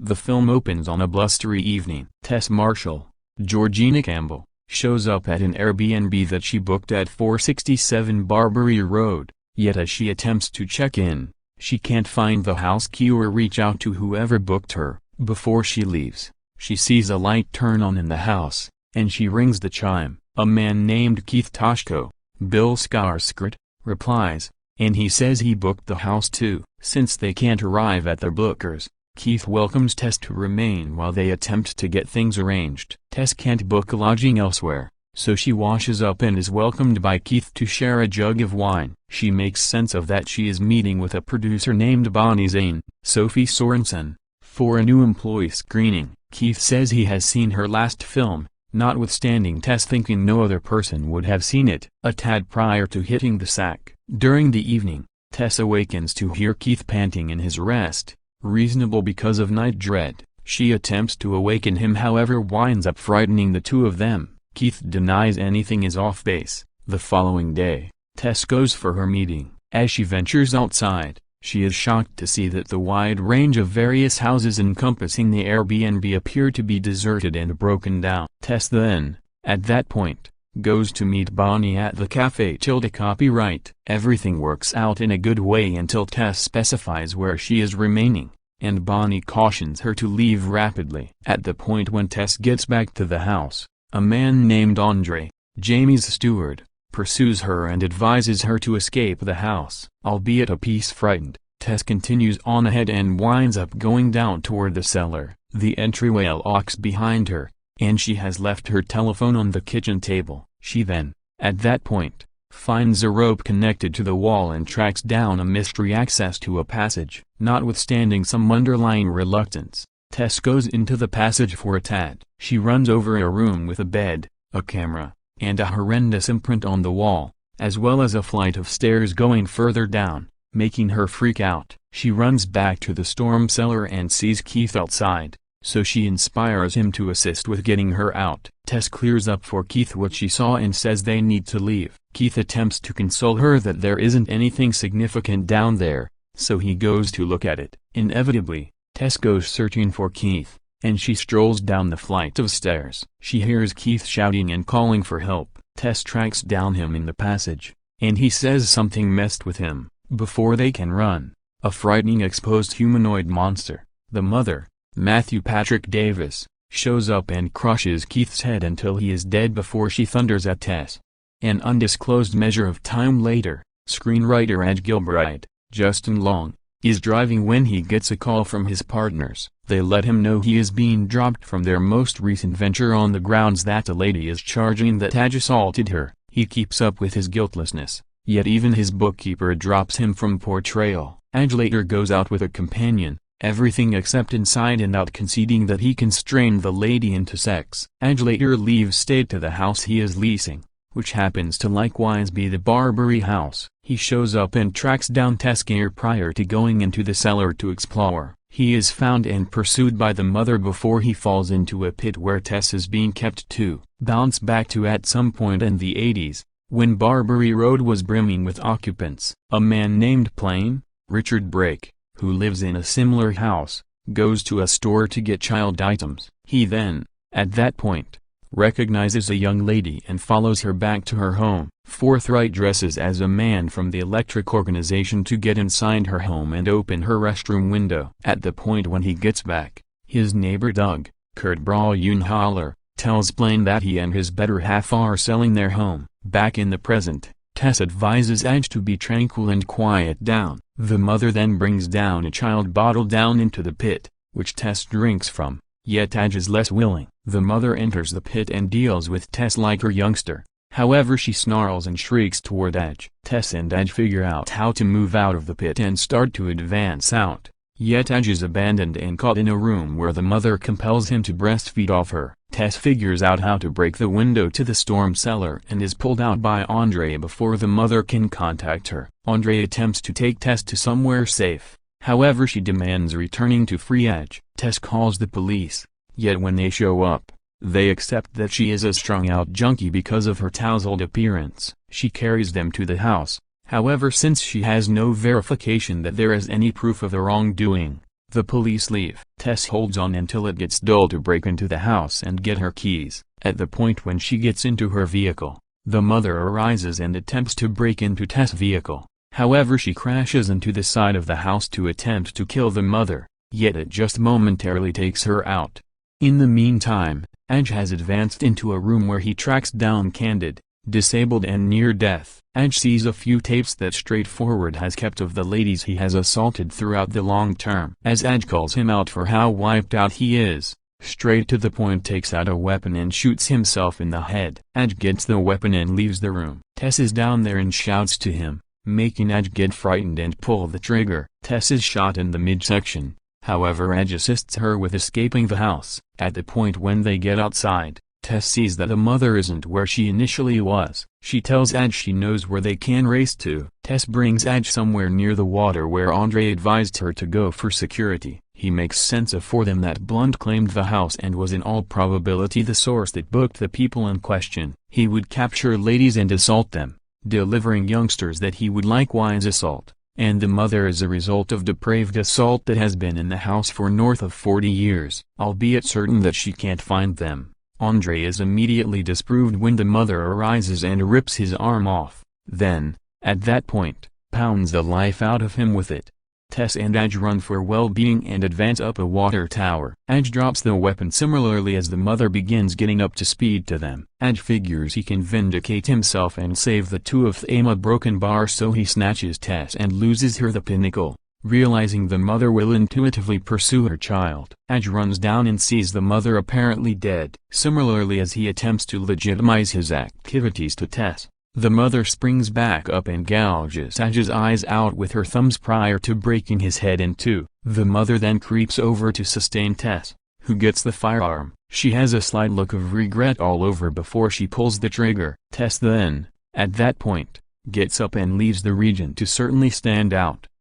The film opens on a blustery evening. Tess Marshall, Georgina Campbell, shows up at an Airbnb that she booked at 467 Barbary Road, yet as she attempts to check in, she can't find the house key or reach out to whoever booked her. Before she leaves, she sees a light turn on in the house, and she rings the chime. A man named Keith Toshko, Bill Skarsgård, replies, and he says he booked the house too. Since they can't arrive at their bookers, Keith welcomes Tess to remain while they attempt to get things arranged. Tess can't book lodging elsewhere, so she washes up and is welcomed by Keith to share a jug of wine. She makes sense of that she is meeting with a producer named Bonnie Zane, Sophie Sorensen, for a new employee screening. Keith says he has seen her last film, notwithstanding Tess thinking no other person would have seen it a tad prior to hitting the sack. During the evening, Tess awakens to hear Keith panting in his rest, reasonable because of night dread. She attempts to awaken him, however winds up frightening the two of them. Keith denies anything is off base. The following day, Tess goes for her meeting. As she ventures outside, she is shocked to see that the wide range of various houses encompassing the Airbnb appear to be deserted and broken down. Tess then, at that point, goes to meet Bonnie at the cafe. Copyright. Everything works out in a good way until Tess specifies where she is remaining, and Bonnie cautions her to leave rapidly. At the point when Tess gets back to the house, a man named Andre, Jamie's steward, pursues her and advises her to escape the house. Albeit a piece frightened, Tess continues on ahead and winds up going down toward the cellar. The entryway locks behind her, and she has left her telephone on the kitchen table. She then, at that point, finds a rope connected to the wall and tracks down a mystery access to a passage. Notwithstanding some underlying reluctance, Tess goes into the passage for a tad. She runs over a room with a bed, a camera, and a horrendous imprint on the wall, as well as a flight of stairs going further down, making her freak out. She runs back to the storm cellar and sees Keith outside, so she inspires him to assist with getting her out. Tess clears up for Keith what she saw and says they need to leave. Keith attempts to console her that there isn't anything significant down there, so he goes to look at it. Inevitably, Tess goes searching for Keith, and she strolls down the flight of stairs. She hears Keith shouting and calling for help. Tess tracks down him in the passage, and he says something messed with him. Before they can run, a frightening exposed humanoid monster, the mother, Matthew Patrick Davis, shows up and crushes Keith's head until he is dead before she thunders at Tess. An undisclosed measure of time later, screenwriter Edge Gilbride, Justin Long, is driving when he gets a call from his partners. They let him know he is being dropped from their most recent venture on the grounds that a lady is charging that Edge assaulted her. He keeps up with his guiltlessness, yet even his bookkeeper drops him from portrayal. Edge later goes out with a companion, everything except inside and out, conceding that he constrained the lady into sex. Edge later leaves state to the house he is leasing, which happens to likewise be the Barbary house. He shows up and tracks down Tess prior to going into the cellar to explore. He is found and pursued by the mother before he falls into a pit where Tess is being kept too. Bounce back to at some point in the 80s, when Barbary Road was brimming with occupants. A man named Plain, Richard Brake, who lives in a similar house, goes to a store to get child items. He then, at that point, recognizes a young lady and follows her back to her home. Forthright dresses as a man from the electric organization to get inside her home and open her restroom window. At the point when he gets back, his neighbor Doug, Kurt Braunhaler, tells Plain that he and his better half are selling their home. Back in the present, Tess advises Edge to be tranquil and quiet down. The mother then brings down a child bottle down into the pit, which Tess drinks from, yet Edge is less willing. The mother enters the pit and deals with Tess like her youngster. However, she snarls and shrieks toward Edge. Tess and Edge figure out how to move out of the pit and start to advance out, yet Edge is abandoned and caught in a room where the mother compels him to breastfeed off her. Tess figures out how to break the window to the storm cellar and is pulled out by Andre before the mother can contact her. Andre attempts to take Tess to somewhere safe, however she demands returning to free Edge. Tess calls the police, yet when they show up, they accept that she is a strung-out junkie because of her tousled appearance. She carries them to the house, however since she has no verification that there is any proof of the wrongdoing, The police leave. Tess holds on until it gets dull to break into the house and get her keys. At the point when she gets into her vehicle, the mother arises and attempts to break into Tess' vehicle. However, she crashes into the side of the house to attempt to kill the mother, yet it just momentarily takes her out. In the meantime, Aj has advanced into a room where he tracks down Candid, disabled and near death. Aj sees a few tapes that Straightforward has kept of the ladies he has assaulted throughout the long term. As Aj calls him out for how wiped out he is, straight to the point takes out a weapon and shoots himself in the head. Aj gets the weapon and leaves the room. Tess is down there and shouts to him, making Aj get frightened and pull the trigger. Tess is shot in the midsection, however Aj assists her with escaping the house. At the point when they get outside, Tess sees that the mother isn't where she initially was. She tells Aj she knows where they can race to. Tess brings Aj somewhere near the water where Andre advised her to go for security. He makes sense of for them that Blunt claimed the house and was in all probability the source that booked the people in question. He would capture ladies and assault them, delivering youngsters that he would likewise assault, and the mother is a result of depraved assault that has been in the house for north of 40 years. Albeit certain that she can't find them, Andre is immediately disproved when the mother arises and rips his arm off, then, at that point, pounds the life out of him with it. Tess and Aj run for well-being and advance up a water tower. Aj drops the weapon similarly as the mother begins getting up to speed to them. Aj figures he can vindicate himself and save the two of them a broken bar, so he snatches Tess and loses her the pinnacle, realizing the mother will intuitively pursue her child. Aj runs down and sees the mother apparently dead. Similarly, as he attempts to legitimize his activities to Tess, the mother springs back up and gouges Aj's eyes out with her thumbs prior to breaking his head in two. The mother then creeps over to sustain Tess, who gets the firearm. She has a slight look of regret all over before she pulls the trigger. Tess then, at that point, gets up and leaves the region to certainly stand out.